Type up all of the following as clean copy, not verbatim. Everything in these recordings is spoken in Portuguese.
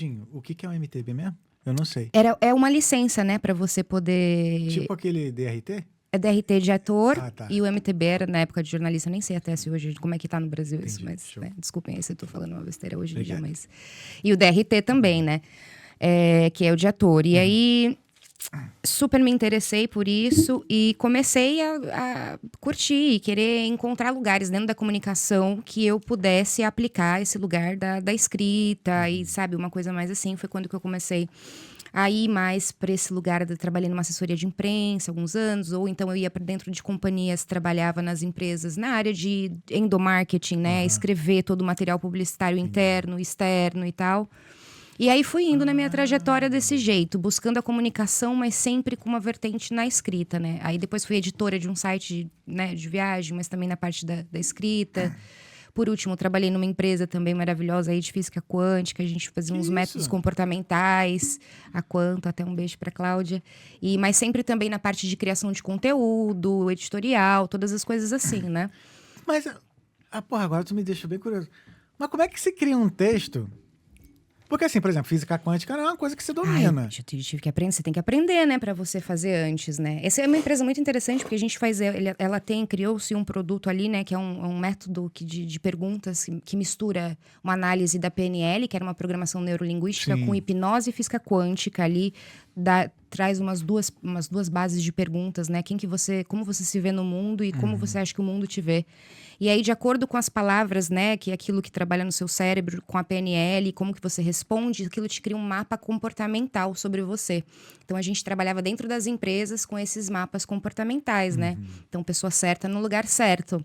rapidinho, o que é um MTB mesmo? Eu não sei. É uma licença, né, para você poder... Tipo aquele DRT? É DRT de ator Tá. e o MTB era na época de jornalista. Eu nem sei até se hoje, como é que tá no Brasil isso, Entendi, mas show. né, desculpem aí se eu tô falando uma besteira hoje em dia, Obrigado. mas... E o DRT também, né, que é o de ator. E aí, super me interessei por isso e comecei a curtir e querer encontrar lugares dentro da comunicação que eu pudesse aplicar esse lugar da escrita e, sabe, uma coisa mais assim. Foi quando que eu comecei a ir mais para esse lugar. Eu trabalhei numa assessoria de imprensa alguns anos, ou então eu ia para dentro de companhias, trabalhava nas empresas na área de endomarketing, né? Escrever todo o material publicitário interno, externo e tal. E aí fui indo na minha trajetória desse jeito, buscando a comunicação, mas sempre com uma vertente na escrita, né? Aí depois fui editora de um site, né, de viagem, mas também na parte da escrita. Por último, trabalhei numa empresa também maravilhosa aí de física quântica. A gente fazia uns métodos comportamentais, a Quanto, até um beijo para Cláudia. Mas sempre também na parte de criação de conteúdo, editorial, todas as coisas assim, né? Mas, porra, agora tu me deixou bem curioso. Mas como é que se cria um texto? Porque assim, por exemplo, física quântica não é uma coisa que você domina. Ai, eu tive que aprender, você tem que aprender, né, pra você fazer antes, né? Essa é uma empresa muito interessante, porque a gente faz, criou-se um produto ali, né, que é um método de perguntas que mistura uma análise da PNL, que era uma programação neurolinguística, com hipnose e física quântica ali, traz umas duas bases de perguntas, né? Como você se vê no mundo e como você acha que o mundo te vê. E aí, de acordo com as palavras, né, que é aquilo que trabalha no seu cérebro, com a PNL, como que você responde, aquilo te cria um mapa comportamental sobre você. Então, a gente trabalhava dentro das empresas com esses mapas comportamentais, né? Então, pessoa certa no lugar certo,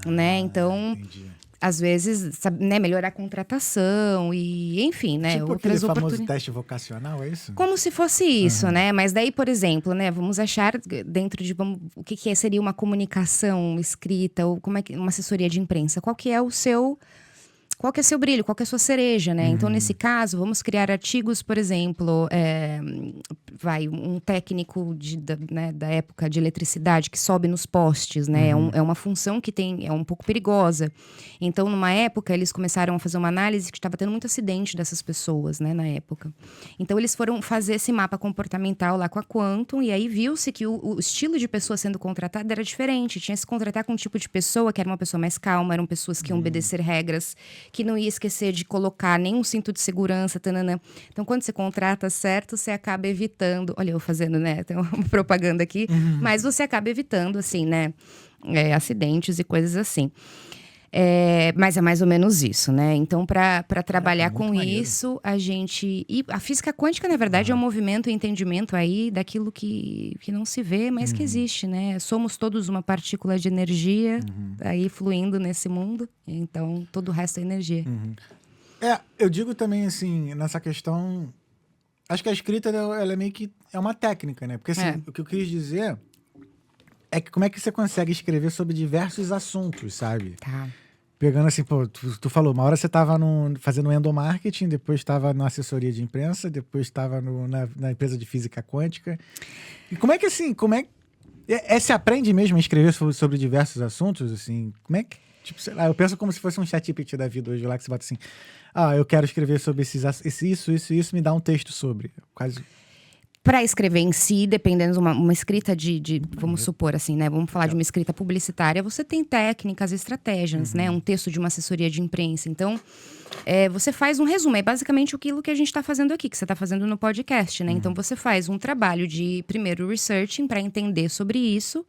né? Então, Entendi. às vezes, sabe, né, melhorar a contratação e, enfim, né? Tipo aquele famoso teste vocacional, é isso? Como se fosse isso, né? Mas daí, por exemplo, né? Vamos achar dentro de o que seria uma comunicação escrita ou como é que uma assessoria de imprensa. Qual que é seu brilho? Qual que é a sua cereja, né? Então, nesse caso, vamos criar artigos, por exemplo, um técnico da época de eletricidade que sobe nos postes, né? É uma função que é um pouco perigosa. Então, numa época, eles começaram a fazer uma análise que estava tendo muito acidente dessas pessoas, né? Na época. Então, eles foram fazer esse mapa comportamental lá com a Quantum e aí viu-se que o estilo de pessoa sendo contratada era diferente. Tinha que se contratar com um tipo de pessoa que era uma pessoa mais calma, eram pessoas que iam obedecer regras, que não ia esquecer de colocar nenhum cinto de segurança, tananã. Então, quando você contrata certo, você acaba evitando... Olha, eu fazendo, né? Tem uma propaganda aqui. Mas você acaba evitando, assim, né? Acidentes e coisas assim. Mas é mais ou menos isso, né? Então, para trabalhar com isso, a gente... E a física quântica, na verdade, é um movimento e entendimento aí daquilo que não se vê, mas que existe, né? Somos todos uma partícula de energia aí fluindo nesse mundo. Então, todo o resto é energia. Eu digo também, assim, nessa questão... Acho que a escrita, ela é meio que... É uma técnica, né? Porque, assim, o que eu quis dizer é que como é que você consegue escrever sobre diversos assuntos, sabe? Tá. Pegando assim, pô, tu falou, uma hora você estava fazendo endomarketing, depois estava na assessoria de imprensa, depois estava na empresa de física quântica. E como é que assim, se aprende mesmo a escrever sobre diversos assuntos, assim? Como é que, tipo, sei lá, eu penso como se fosse um ChatGPT da vida hoje lá, que você bota assim, eu quero escrever sobre isso, me dá um texto sobre. Quase... Para escrever em si, dependendo de uma escrita vamos supor assim, né? Vamos falar de uma escrita publicitária, você tem técnicas, estratégias, né? Um texto de uma assessoria de imprensa. Então, você faz um resumo. É basicamente aquilo que a gente está fazendo aqui, que você está fazendo no podcast, né? Então, você faz um trabalho de, primeiro, researching para entender sobre isso.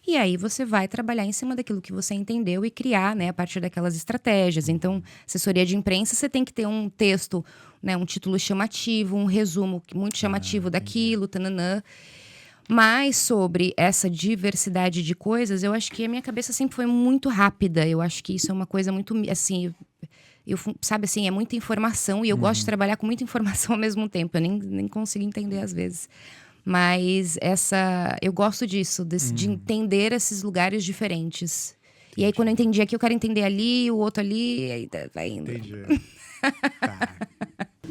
E aí, você vai trabalhar em cima daquilo que você entendeu e criar, né? A partir daquelas estratégias. Então, assessoria de imprensa, você tem que ter um texto, né, um título chamativo, um resumo muito chamativo daquilo, tananã. Mas sobre essa diversidade de coisas, eu acho que a minha cabeça sempre foi muito rápida. Eu acho que isso é uma coisa muito, assim... sabe assim, é muita informação e eu gosto de trabalhar com muita informação ao mesmo tempo. Eu nem consigo entender às vezes. Mas eu gosto disso, de entender esses lugares diferentes. E aí, quando eu entendi aqui, eu quero entender ali, o outro ali, e aí vai indo. Entendi. Tá.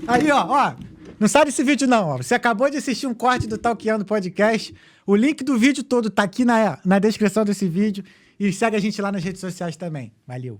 Aí, ó, não sai desse vídeo não, ó. Você acabou de assistir um corte do Talkeando Podcast. O link do vídeo todo tá aqui na descrição desse vídeo. E segue a gente lá nas redes sociais também. Valeu.